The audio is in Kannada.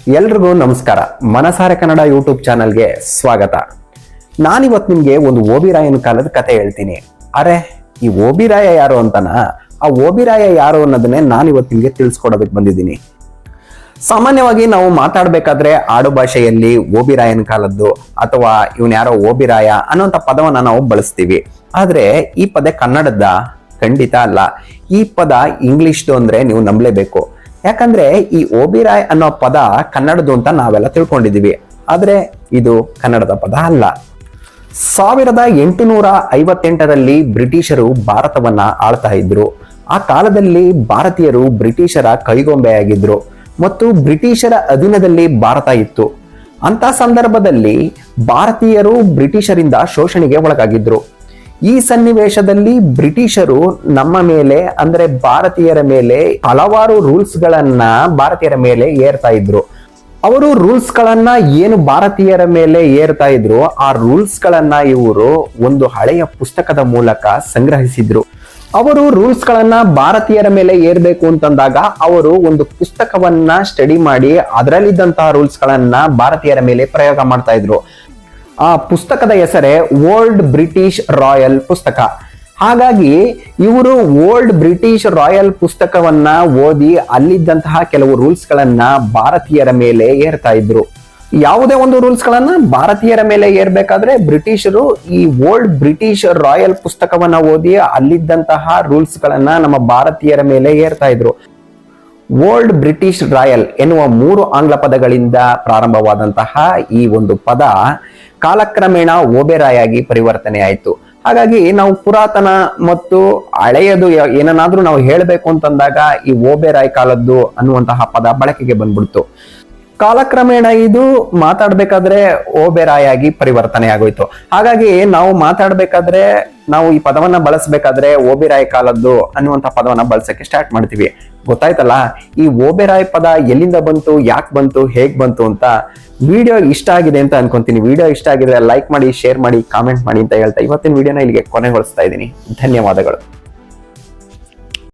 ಎಲ್ರಿಗೂ ನಮಸ್ಕಾರ. ಮನಸಾರೆ ಕನ್ನಡ ಯೂಟ್ಯೂಬ್ ಚಾನಲ್ಗೆ ಸ್ವಾಗತ. ನಾನಿವತ್ತು ನಿಮ್ಗೆ ಒಂದು ಓಬಿರಾಯನ ಕಾಲದ ಕತೆ ಹೇಳ್ತೀನಿ. ಅರೆ, ಈ ಓಬಿರಾಯ ಯಾರು ಅಂತನ, ಆ ಓಬಿರಾಯ ಯಾರು ಅನ್ನೋದನ್ನೇ ನಾನಿವತ್ತು ನಿಮ್ಗೆ ತಿಳಿಸ್ಕೊಡೋದಕ್ಕೆ ಬಂದಿದ್ದೀನಿ. ಸಾಮಾನ್ಯವಾಗಿ ನಾವು ಮಾತಾಡ್ಬೇಕಾದ್ರೆ ಆಡು ಭಾಷೆಯಲ್ಲಿ ಓಬಿರಾಯನ ಕಾಲದ್ದು ಅಥವಾ ಇವನ್ ಯಾರೋ ಓಬಿರಾಯ ಅನ್ನೋಂಥ ಪದವನ್ನ ನಾವು ಬಳಸ್ತೀವಿ. ಆದ್ರೆ ಈ ಪದ ಕನ್ನಡದ ಖಂಡಿತ ಅಲ್ಲ. ಈ ಪದ ಇಂಗ್ಲಿಷ್ದು ಅಂದ್ರೆ ನೀವು ನಂಬಲೇಬೇಕು. ಯಾಕಂದ್ರೆ ಈ ಓಬಿರಾಯ್ ಅನ್ನೋ ಪದ ಕನ್ನಡದು ಅಂತ ನಾವೆಲ್ಲ ತಿಳ್ಕೊಂಡಿದೀವಿ. ಆದ್ರೆ ಇದು ಕನ್ನಡದ ಪದ ಅಲ್ಲ. 1858ರಲ್ಲಿ ಬ್ರಿಟಿಷರು ಭಾರತವನ್ನ ಆಳ್ತಾ ಇದ್ರು. ಆ ಕಾಲದಲ್ಲಿ ಭಾರತೀಯರು ಬ್ರಿಟಿಷರ ಕೈಗೊಂಬೆಯಾಗಿದ್ರು ಮತ್ತು ಬ್ರಿಟಿಷರ ಅಧೀನದಲ್ಲಿ ಭಾರತ ಇತ್ತು. ಅಂತ ಸಂದರ್ಭದಲ್ಲಿ ಭಾರತೀಯರು ಬ್ರಿಟಿಷರಿಂದ ಶೋಷಣೆಗೆ ಒಳಗಾಗಿದ್ರು. ಈ ಸನ್ನಿವೇಶದಲ್ಲಿ ಬ್ರಿಟಿಷರು ನಮ್ಮ ಮೇಲೆ ಅಂದ್ರೆ ಭಾರತೀಯರ ಮೇಲೆ ಹಲವಾರು ರೂಲ್ಸ್ ಗಳನ್ನ ಭಾರತೀಯರ ಮೇಲೆ ಏರ್ತಾ ಇದ್ರು. ಅವರು ರೂಲ್ಸ್ ಗಳನ್ನ ಏನು ಭಾರತೀಯರ ಮೇಲೆ ಏರ್ತಾ ಇದ್ರು, ಆ ರೂಲ್ಸ್ ಗಳನ್ನ ಇವರು ಒಂದು ಹಳೆಯ ಪುಸ್ತಕದ ಮೂಲಕ ಸಂಗ್ರಹಿಸಿದ್ರು. ಅವರು ರೂಲ್ಸ್ ಗಳನ್ನ ಭಾರತೀಯರ ಮೇಲೆ ಏರ್ಬೇಕು ಅಂತಂದಾಗ ಅವರು ಒಂದು ಪುಸ್ತಕವನ್ನ ಸ್ಟಡಿ ಮಾಡಿ ಅದರಲ್ಲಿದ್ದಂತಹ ರೂಲ್ಸ್ ಗಳನ್ನ ಭಾರತೀಯರ ಮೇಲೆ ಪ್ರಯೋಗ ಮಾಡ್ತಾ ಇದ್ರು. ಆ ಪುಸ್ತಕದ ಹೆಸರೇ ಓಲ್ಡ್ ಬ್ರಿಟಿಷ್ ರಾಯಲ್ ಪುಸ್ತಕ. ಹಾಗಾಗಿ ಇವರು ಓಲ್ಡ್ ಬ್ರಿಟಿಷ್ ರಾಯಲ್ ಪುಸ್ತಕವನ್ನ ಓದಿ ಅಲ್ಲಿದ್ದಂತಹ ಕೆಲವು ರೂಲ್ಸ್ ಗಳನ್ನ ಭಾರತೀಯರ ಮೇಲೆ ಏರ್ತಾ ಇದ್ರು. ಯಾವುದೇ ಒಂದು ರೂಲ್ಸ್ ಗಳನ್ನ ಭಾರತೀಯರ ಮೇಲೆ ಏರ್ಬೇಕಾದ್ರೆ ಬ್ರಿಟಿಷರು ಈ ಓಲ್ಡ್ ಬ್ರಿಟಿಷ್ ರಾಯಲ್ ಪುಸ್ತಕವನ್ನ ಓದಿ ಅಲ್ಲಿದ್ದಂತಹ ರೂಲ್ಸ್ ಗಳನ್ನ ನಮ್ಮ ಭಾರತೀಯರ ಮೇಲೆ ಏರ್ತಾ ಇದ್ರು. ಓಲ್ಡ್ ಬ್ರಿಟಿಷ್ ರಾಯಲ್ ಎನ್ನುವ 3 ಆಂಗ್ಲ ಪದಗಳಿಂದ ಪ್ರಾರಂಭವಾದಂತಹ ಈ ಒಂದು ಪದ ಕಾಲಕ್ರಮೇಣ ಓಬೆರಾಯಾಗಿ ಪರಿವರ್ತನೆ ಆಯಿತು. ಹಾಗಾಗಿ ನಾವು ಪುರಾತನ ಮತ್ತು ಹಳೆಯದು ಏನನ್ನಾದ್ರೂ ನಾವು ಹೇಳಬೇಕು ಅಂತಂದಾಗ ಈ ಓಬೆರಾಯ್ ಕಾಲದ್ದು ಅನ್ನುವಂತಹ ಪದ ಬಳಕೆಗೆ ಬಂದ್ಬಿಡ್ತು. ಕಾಲಕ್ರಮೇಣ ಇದು ಮಾತಾಡ್ಬೇಕಾದ್ರೆ ಓಬೆರಾಯಾಗಿ ಪರಿವರ್ತನೆ ಆಗೋಯ್ತು. ಹಾಗಾಗಿ ನಾವು ಮಾತಾಡ್ಬೇಕಾದ್ರೆ ನಾವು ಈ ಪದವನ್ನ ಬಳಸಬೇಕಾದ್ರೆ ಓಬೆರಾಯ್ ಕಾಲದ್ದು ಅನ್ನುವಂಥ ಪದವನ್ನ ಬಳಸಕ್ಕೆ ಸ್ಟಾರ್ಟ್ ಮಾಡ್ತೀವಿ. ಗೊತ್ತಾಯ್ತಲ್ಲ, ಈ ಓಬೆರಾಯ್ ಪದ ಎಲ್ಲಿಂದ ಬಂತು, ಯಾಕೆ ಬಂತು, ಹೇಗ್ ಬಂತು ಅಂತ. ವಿಡಿಯೋ ಇಷ್ಟ ಆಗಿದೆ ಅಂತ ಅನ್ಕೊಂತೀನಿ. ವಿಡಿಯೋ ಇಷ್ಟ ಆಗಿದ್ರೆ ಲೈಕ್ ಮಾಡಿ, ಶೇರ್ ಮಾಡಿ, ಕಾಮೆಂಟ್ ಮಾಡಿ ಅಂತ ಹೇಳ್ತಾ ಇವತ್ತಿನ ವಿಡಿಯೋನ ಇಲ್ಲಿಗೆ ಕೊನೆಗೊಳಿಸ್ತಾ ಇದ್ದೀನಿ. ಧನ್ಯವಾದಗಳು.